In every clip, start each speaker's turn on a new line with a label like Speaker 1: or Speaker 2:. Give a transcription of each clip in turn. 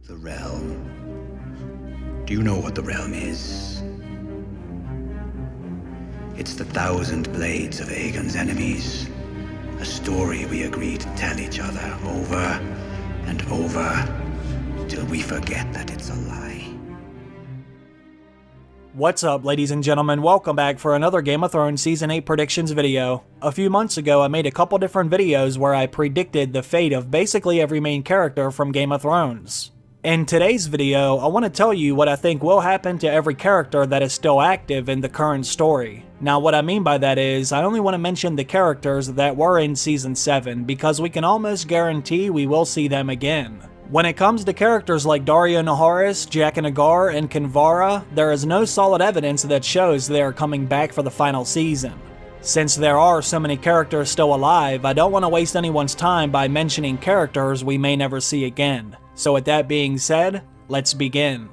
Speaker 1: The realm. Do you know what the realm is? It's the 1,000 blades of Aegon's enemies. A story we agree to tell each other over and over till we forget that it's a lie.
Speaker 2: What's up, ladies and gentlemen? Welcome back for another Game of Thrones Season 8 predictions video. A few months ago, I made a couple different videos where I predicted the fate of basically every main character from Game of Thrones. In today's video, I want to tell you what I think will happen to every character that is still active in the current story. Now, what I mean by that is, I only want to mention the characters that were in Season 7, because we can almost guarantee we will see them again. When it comes to characters like Daario Naharis, Jaqen H'ghar, and Kinvara, there is no solid evidence that shows they are coming back for the final season. Since there are so many characters still alive, I don't want to waste anyone's time by mentioning characters we may never see again. So with that being said, let's begin.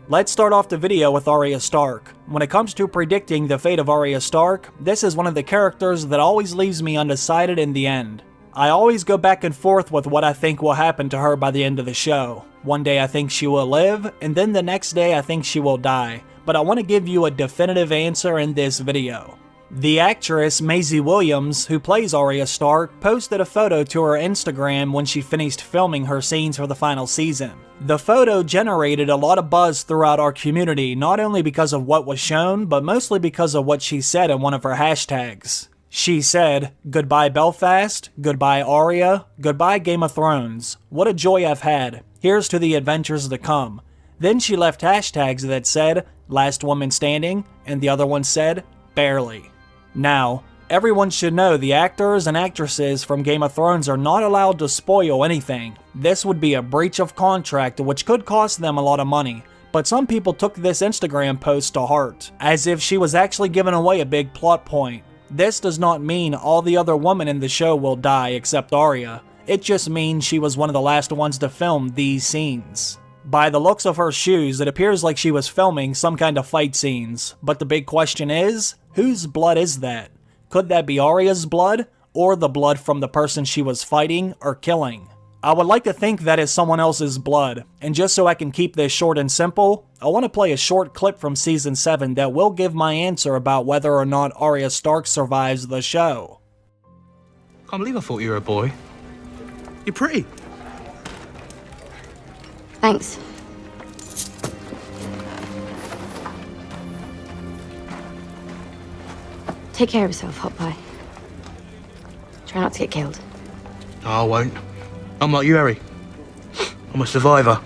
Speaker 2: Let's start off the video with Arya Stark. When it comes to predicting the fate of Arya Stark, this is one of the characters that always leaves me undecided in the end. I always go back and forth with what I think will happen to her by the end of the show. One day I think she will live, and then the next day I think she will die, but I want to give you a definitive answer in this video. The actress Maisie Williams, who plays Arya Stark, posted a photo to her Instagram when she finished filming her scenes for the final season. The photo generated a lot of buzz throughout our community, not only because of what was shown, but mostly because of what she said in one of her hashtags. She said, "Goodbye Belfast, goodbye Arya, goodbye Game of Thrones. What a joy I've had. Here's to the adventures to come." Then she left hashtags that said, "Last woman standing," and the other one said, "Barely." Now, everyone should know the actors and actresses from Game of Thrones are not allowed to spoil anything. This would be a breach of contract which could cost them a lot of money. But some people took this Instagram post to heart, as if she was actually giving away a big plot point. This does not mean all the other women in the show will die except Arya. It just means she was one of the last ones to film these scenes. By the looks of her shoes, it appears like she was filming some kind of fight scenes. But the big question is, whose blood is that? Could that be Arya's blood, or the blood from the person she was fighting or killing? I would like to think that is someone else's blood, and just so I can keep this short and simple, I want to play a short clip from Season 7 that will give my answer about whether or not Arya Stark survives the show.
Speaker 3: Can't believe I thought you were a boy. You're pretty.
Speaker 4: Thanks. Take care of yourself, Hot Pie. Try not to get killed.
Speaker 3: No, I won't. I'm like you, Harry. I'm a survivor.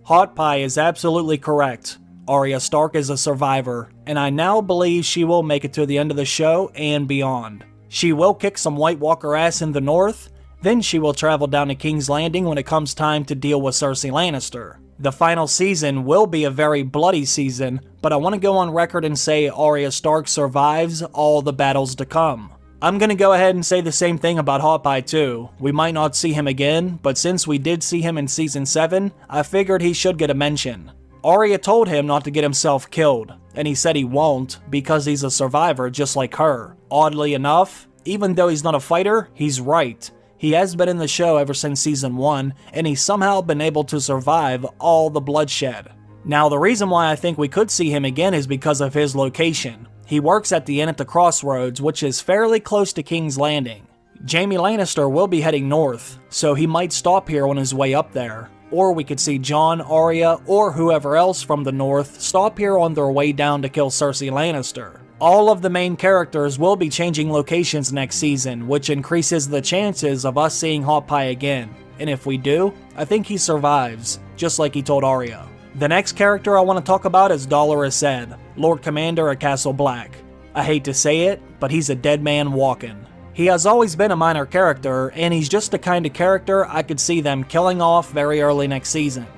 Speaker 2: Hot Pie is absolutely correct. Arya Stark is a survivor, and I now believe she will make it to the end of the show and beyond. She will kick some White Walker ass in the north, then she will travel down to King's Landing when it comes time to deal with Cersei Lannister. The final season will be a very bloody season, but I want to go on record and say Arya Stark survives all the battles to come. I'm gonna go ahead and say the same thing about Hot Pie too. We might not see him again, but since we did see him in Season 7, I figured he should get a mention. Arya told him not to get himself killed, and he said he won't because he's a survivor just like her. Oddly enough, even though he's not a fighter, he's right. He has been in the show ever since Season 1, and he's somehow been able to survive all the bloodshed. Now, the reason why I think we could see him again is because of his location. He works at the inn at the Crossroads, which is fairly close to King's Landing. Jaime Lannister will be heading north, so he might stop here on his way up there. Or we could see Jon, Arya, or whoever else from the north stop here on their way down to kill Cersei Lannister. All of the main characters will be changing locations next season, which increases the chances of us seeing Hot Pie again. And if we do, I think he survives, just like he told Arya. The next character I want to talk about is Dolorous Edd, Lord Commander at Castle Black. I hate to say it, but he's a dead man walking. He has always been a minor character, and he's just the kind of character I could see them killing off very early next season.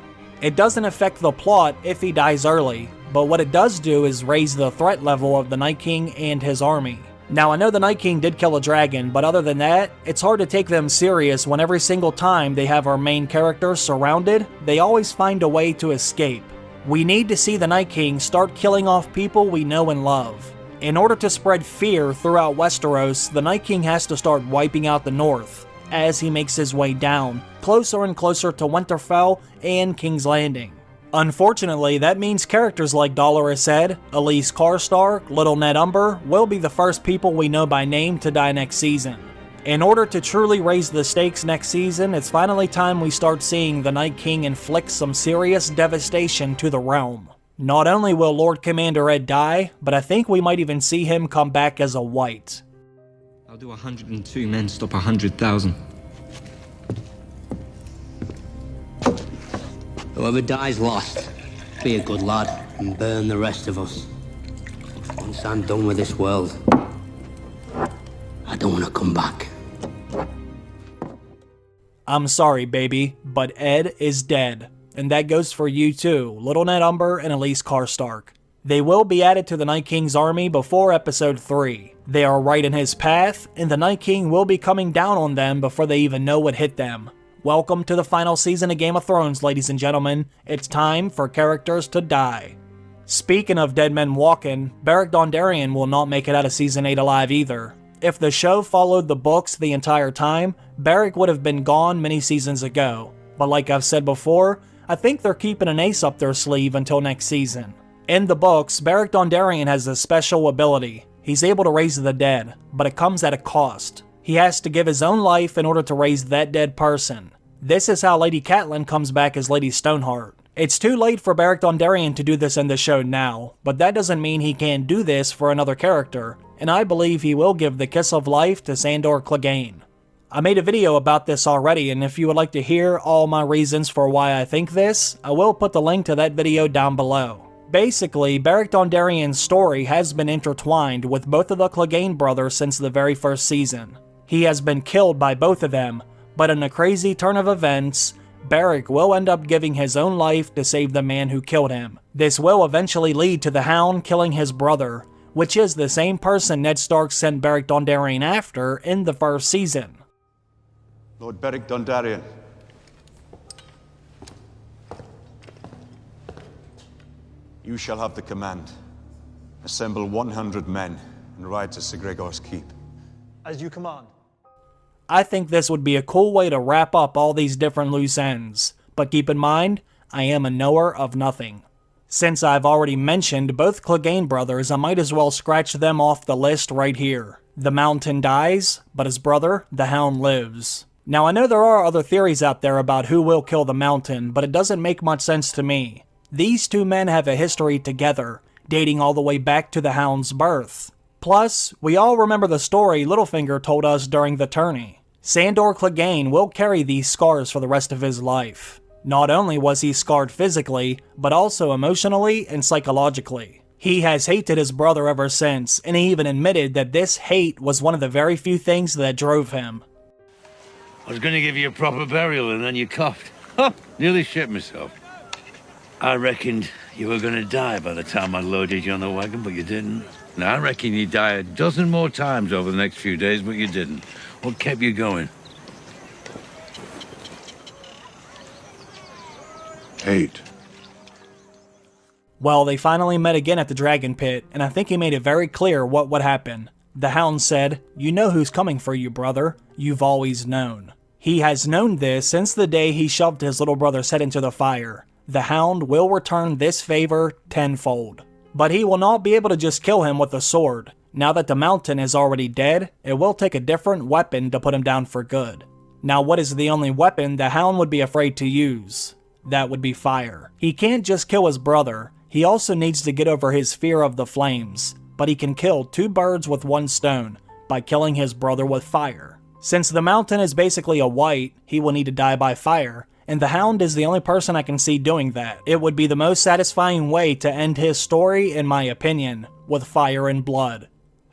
Speaker 2: It doesn't affect the plot if he dies early, but what it does do is raise the threat level of the Night King and his army. Now, I know the Night King did kill a dragon, but other than that, it's hard to take them serious when every single time they have our main characters surrounded, they always find a way to escape. We need to see the Night King start killing off people we know and love. In order to spread fear throughout Westeros, the Night King has to start wiping out the North. as he makes his way down, closer and closer to Winterfell and King's Landing. Unfortunately, that means characters like Dolorous Edd, Elise Karstark, Little Ned Umber will be the first people we know by name to die next season. In order to truly raise the stakes next season, it's finally time we start seeing the Night King inflict some serious devastation to the realm. Not only will Lord Commander Edd die, but I think we might even see him come back as a White.
Speaker 5: I'll do 102 men stop 100,000.
Speaker 6: Whoever dies lost, be a good lad and burn the rest of us. Once I'm done with this world, I don't want to come back.
Speaker 2: I'm sorry, baby, but Edd is dead. And that goes for you too, Little Ned Umber and Elise Karstark. They will be added to the Night King's army before episode 3. They are right in his path, and the Night King will be coming down on them before they even know what hit them. Welcome to the final season of Game of Thrones, ladies and gentlemen. It's time for characters to die. Speaking of dead men walking, Beric Dondarrion will not make it out of Season 8 alive either. If the show followed the books the entire time, Beric would have been gone many seasons ago. But like I've said before, I think they're keeping an ace up their sleeve until next season. In the books, Beric Dondarrion has a special ability. He's able to raise the dead, but it comes at a cost. He has to give his own life in order to raise that dead person. This is how Lady Catelyn comes back as Lady Stoneheart. It's too late for Beric Dondarrion to do this in the show now, but that doesn't mean he can't do this for another character, and I believe he will give the Kiss of Life to Sandor Clegane. I made a video about this already, and if you would like to hear all my reasons for why I think this, I will put the link to that video down below. Basically, Beric Dondarrion's story has been intertwined with both of the Clegane brothers since the very first season. He has been killed by both of them, but in a crazy turn of events, Beric will end up giving his own life to save the man who killed him. This will eventually lead to the Hound killing his brother, which is the same person Ned Stark sent Beric Dondarrion after in the first season.
Speaker 7: Lord Beric Dondarrion. You shall have the command. Assemble 100 men and ride to Sir Gregor's keep.
Speaker 8: As you command.
Speaker 2: I think this would be a cool way to wrap up all these different loose ends, but keep in mind, I am a knower of nothing. Since I've already mentioned both Clegane brothers, I might as well scratch them off the list right here. The Mountain dies, but his brother, the Hound, lives. Now I know there are other theories out there about who will kill the Mountain, but it doesn't make much sense to me. These two men have a history together, dating all the way back to the Hound's birth. Plus, we all remember the story Littlefinger told us during the tourney. Sandor Clegane will carry these scars for the rest of his life. Not only was he scarred physically, but also emotionally and psychologically. He has hated his brother ever since, and he even admitted that this hate was one of the very few things that drove him.
Speaker 9: I was gonna give you a proper burial and then you coughed. Nearly shit myself. I reckoned you were gonna die by the time I loaded you on the wagon, but you didn't. Now I reckon you'd die a dozen more times over the next few days, but you didn't. What kept you going?
Speaker 7: Hate.
Speaker 2: Well, they finally met again at the Dragon Pit, and I think he made it very clear what would happen. The Hound said, "You know who's coming for you, brother. You've always known." He has known this since the day he shoved his little brother's head into the fire. The Hound will return this favor tenfold. But he will not be able to just kill him with a sword. Now that the Mountain is already dead, it will take a different weapon to put him down for good. Now what is the only weapon the Hound would be afraid to use? That would be fire. He can't just kill his brother, he also needs to get over his fear of the flames. But he can kill two birds with one stone, by killing his brother with fire. Since the Mountain is basically a White, he will need to die by fire, and the Hound is the only person I can see doing that. It would be the most satisfying way to end his story, in my opinion, with fire and blood.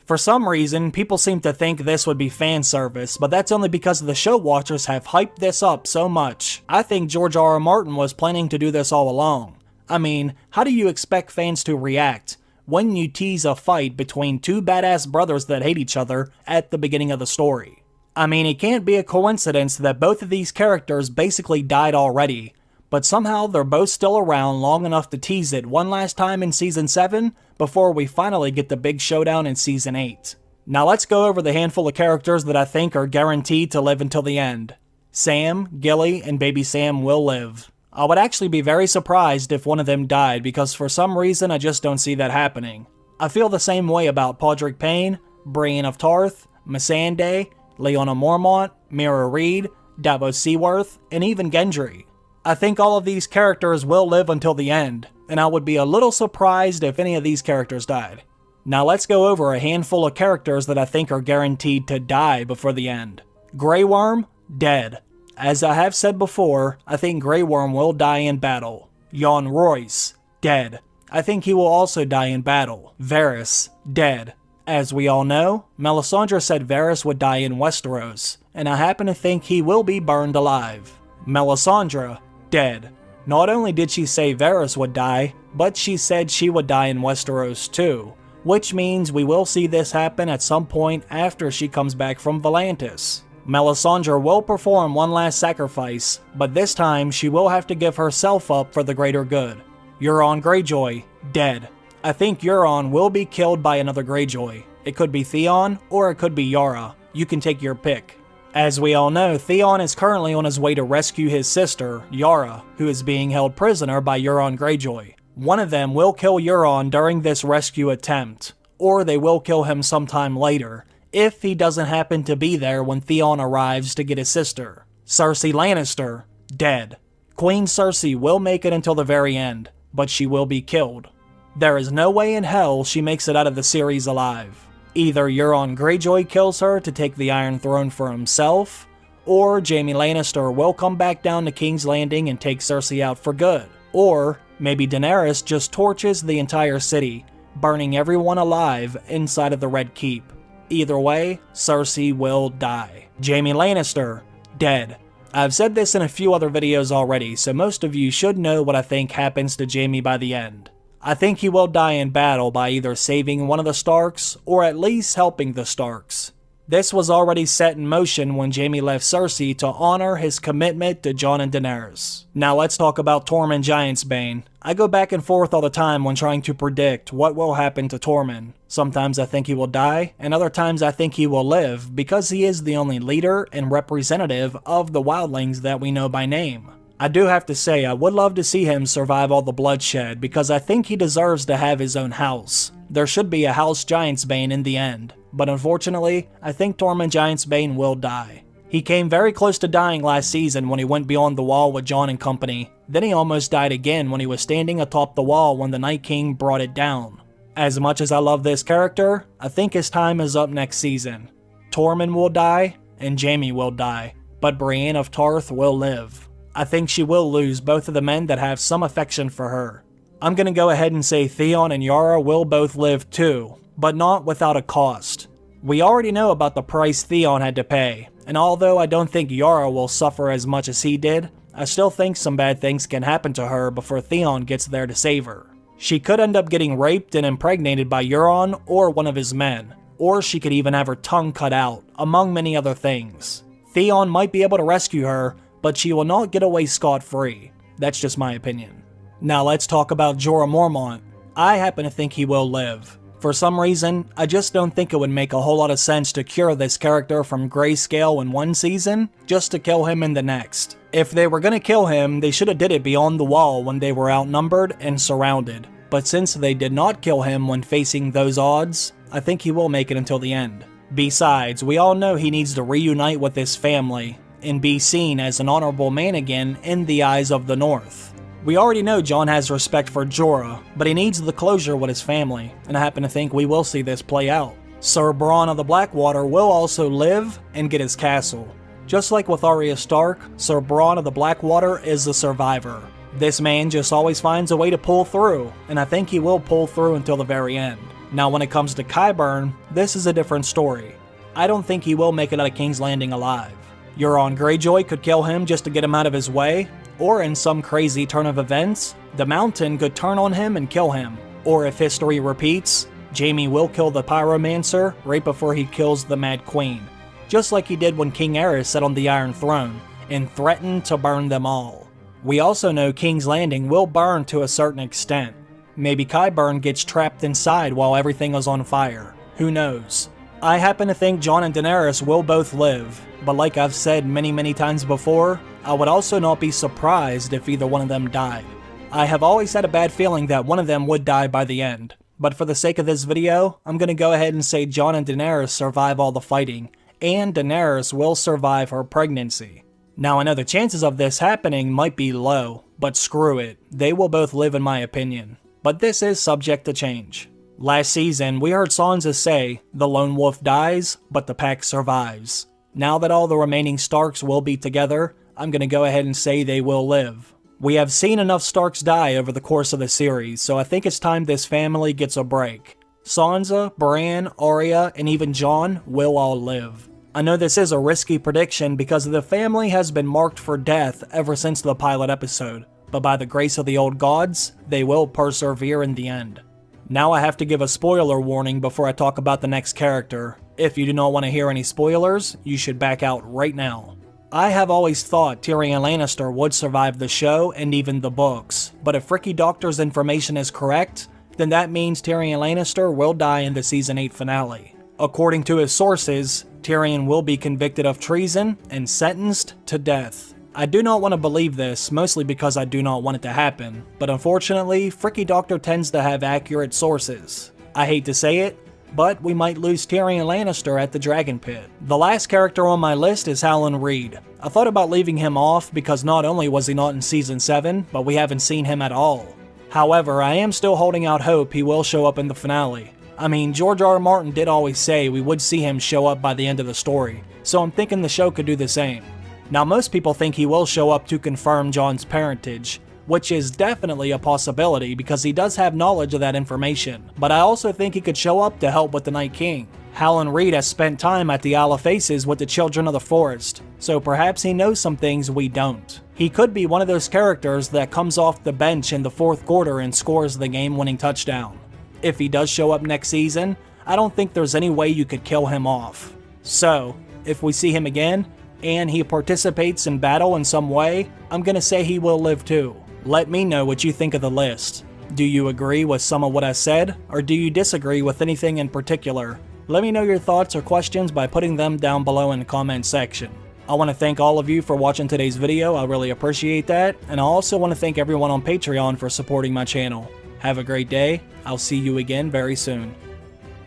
Speaker 2: For some reason, people seem to think this would be fan service, but that's only because the show watchers have hyped this up so much. I think George R.R. Martin was planning to do this all along. I mean, how do you expect fans to react when you tease a fight between two badass brothers that hate each other at the beginning of the story? I mean, it can't be a coincidence that both of these characters basically died already, but somehow they're both still around long enough to tease it one last time in Season 7 before we finally get the big showdown in Season 8. Now let's go over the handful of characters that I think are guaranteed to live until the end. Sam, Gilly, and Baby Sam will live. I would actually be very surprised if one of them died because for some reason I just don't see that happening. I feel the same way about Podrick Payne, Brienne of Tarth, Missandei, Lyanna Mormont, Mira Reed, Davos Seaworth, and even Gendry. I think all of these characters will live until the end, and I would be a little surprised if any of these characters died. Now let's go over a handful of characters that I think are guaranteed to die before the end. Grey Worm, dead. As I have said before, I think Grey Worm will die in battle. Jon Royce, dead. I think he will also die in battle. Varys, dead. As we all know, Melisandre said Varys would die in Westeros, and I happen to think he will be burned alive. Melisandre, dead. Not only did she say Varys would die, but she said she would die in Westeros too, which means we will see this happen at some point after she comes back from Volantis. Melisandre will perform one last sacrifice, but this time she will have to give herself up for the greater good. Euron Greyjoy, dead. I think Euron will be killed by another Greyjoy. It could be Theon, or it could be Yara. You can take your pick. As we all know, Theon is currently on his way to rescue his sister, Yara, who is being held prisoner by Euron Greyjoy. One of them will kill Euron during this rescue attempt, or they will kill him sometime later, if he doesn't happen to be there when Theon arrives to get his sister. Cersei Lannister, dead. Queen Cersei will make it until the very end, but she will be killed. There is no way in hell she makes it out of the series alive. Either Euron Greyjoy kills her to take the Iron Throne for himself, or Jaime Lannister will come back down to King's Landing and take Cersei out for good. Or maybe Daenerys just torches the entire city, burning everyone alive inside of the Red Keep. Either way, Cersei will die. Jaime Lannister, dead. I've said this in a few other videos already, so most of you should know what I think happens to Jaime by the end. I think he will die in battle by either saving one of the Starks, or at least helping the Starks. This was already set in motion when Jaime left Cersei to honor his commitment to Jon and Daenerys. Now let's talk about Tormund Giantsbane. I go back and forth all the time when trying to predict what will happen to Tormund. Sometimes I think he will die, and other times I think he will live, because he is the only leader and representative of the wildlings that we know by name. I do have to say, I would love to see him survive all the bloodshed, because I think he deserves to have his own house. There should be a House Giantsbane in the end, but unfortunately, I think Tormund Giantsbane will die. He came very close to dying last season when he went beyond the wall with Jon and company. Then he almost died again when he was standing atop the wall when the Night King brought it down. As much as I love this character, I think his time is up next season. Tormund will die, and Jaime will die, but Brienne of Tarth will live. I think she will lose both of the men that have some affection for her. I'm gonna go ahead and say Theon and Yara will both live too, but not without a cost. We already know about the price Theon had to pay, and although I don't think Yara will suffer as much as he did, I still think some bad things can happen to her before Theon gets there to save her. She could end up getting raped and impregnated by Euron or one of his men, or she could even have her tongue cut out, among many other things. Theon might be able to rescue her, but she will not get away scot-free. That's just my opinion. Now let's talk about Jorah Mormont. I happen to think he will live. For some reason, I just don't think it would make a whole lot of sense to cure this character from grayscale in one season, just to kill him in the next. If they were gonna kill him, they should have did it beyond the wall when they were outnumbered and surrounded. But since they did not kill him when facing those odds, I think he will make it until the end. Besides, we all know he needs to reunite with his family, and be seen as an honorable man again in the eyes of the North. We already know Jon has respect for Jorah, but he needs the closure with his family, and I happen to think we will see this play out. Sir Bronn of the Blackwater will also live and get his castle. Just like with Arya Stark, Sir Bronn of the Blackwater is the survivor. This man just always finds a way to pull through, and I think he will pull through until the very end. Now when it comes to Qyburn, this is a different story. I don't think he will make it out of King's Landing alive. Euron Greyjoy could kill him just to get him out of his way, or in some crazy turn of events, the Mountain could turn on him and kill him. Or if history repeats, Jaime will kill the Pyromancer right before he kills the Mad Queen, just like he did when King Aerys sat on the Iron Throne, and threatened to burn them all. We also know King's Landing will burn to a certain extent. Maybe Qyburn gets trapped inside while everything is on fire. Who knows? I happen to think Jon and Daenerys will both live, but like I've said many times before, I would also not be surprised if either one of them died. I have always had a bad feeling that one of them would die by the end, but for the sake of this video, I'm gonna go ahead and say Jon and Daenerys survive all the fighting, and Daenerys will survive her pregnancy. Now I know the chances of this happening might be low, but screw it, they will both live in my opinion. But this is subject to change. Last season, we heard Sansa say, "The lone wolf dies, but the pack survives." Now that all the remaining Starks will be together, I'm gonna go ahead and say they will live. We have seen enough Starks die over the course of the series, so I think it's time this family gets a break. Sansa, Bran, Arya, and even Jon will all live. I know this is a risky prediction because the family has been marked for death ever since the pilot episode, but by the grace of the old gods, they will persevere in the end. Now I have to give a spoiler warning before I talk about the next character. If you do not want to hear any spoilers, you should back out right now. I have always thought Tyrion Lannister would survive the show and even the books, but if Ricky Doctor's information is correct, then that means Tyrion Lannister will die in the Season 8 finale. According to his sources, Tyrion will be convicted of treason and sentenced to death. I do not want to believe this, mostly because I do not want it to happen, but unfortunately, Fricky Doctor tends to have accurate sources. I hate to say it, but we might lose Tyrion Lannister at the Dragon Pit. The last character on my list is Howland Reed. I thought about leaving him off because not only was he not in Season 7, but we haven't seen him at all. However, I am still holding out hope he will show up in the finale. I mean, George R. R. Martin did always say we would see him show up by the end of the story, so I'm thinking the show could do the same. Now most people think he will show up to confirm Jon's parentage, which is definitely a possibility because he does have knowledge of that information, but I also think he could show up to help with the Night King. Howland Reed has spent time at the Isle of Faces with the Children of the Forest, so perhaps he knows some things we don't. He could be one of those characters that comes off the bench in the fourth quarter and scores the game-winning touchdown. If he does show up next season, I don't think there's any way you could kill him off. So, if we see him again, and he participates in battle in some way, I'm gonna say he will live too. Let me know what you think of the list. Do you agree with some of what I said, or do you disagree with anything in particular? Let me know your thoughts or questions by putting them down below in the comment section. I want to thank all of you for watching today's video, I really appreciate that, and I also want to thank everyone on Patreon for supporting my channel. Have a great day, I'll see you again very soon.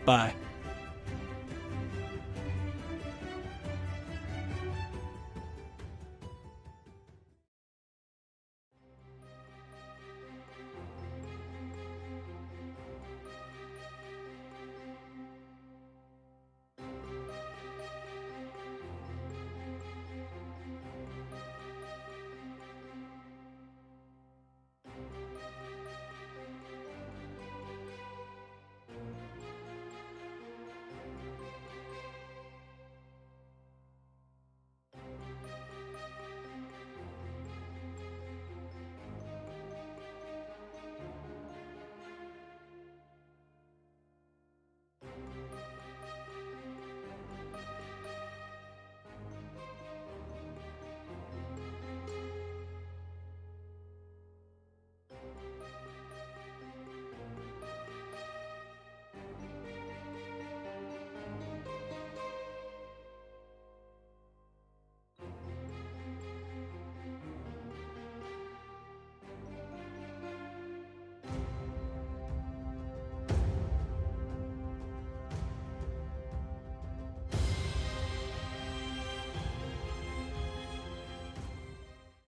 Speaker 2: Bye.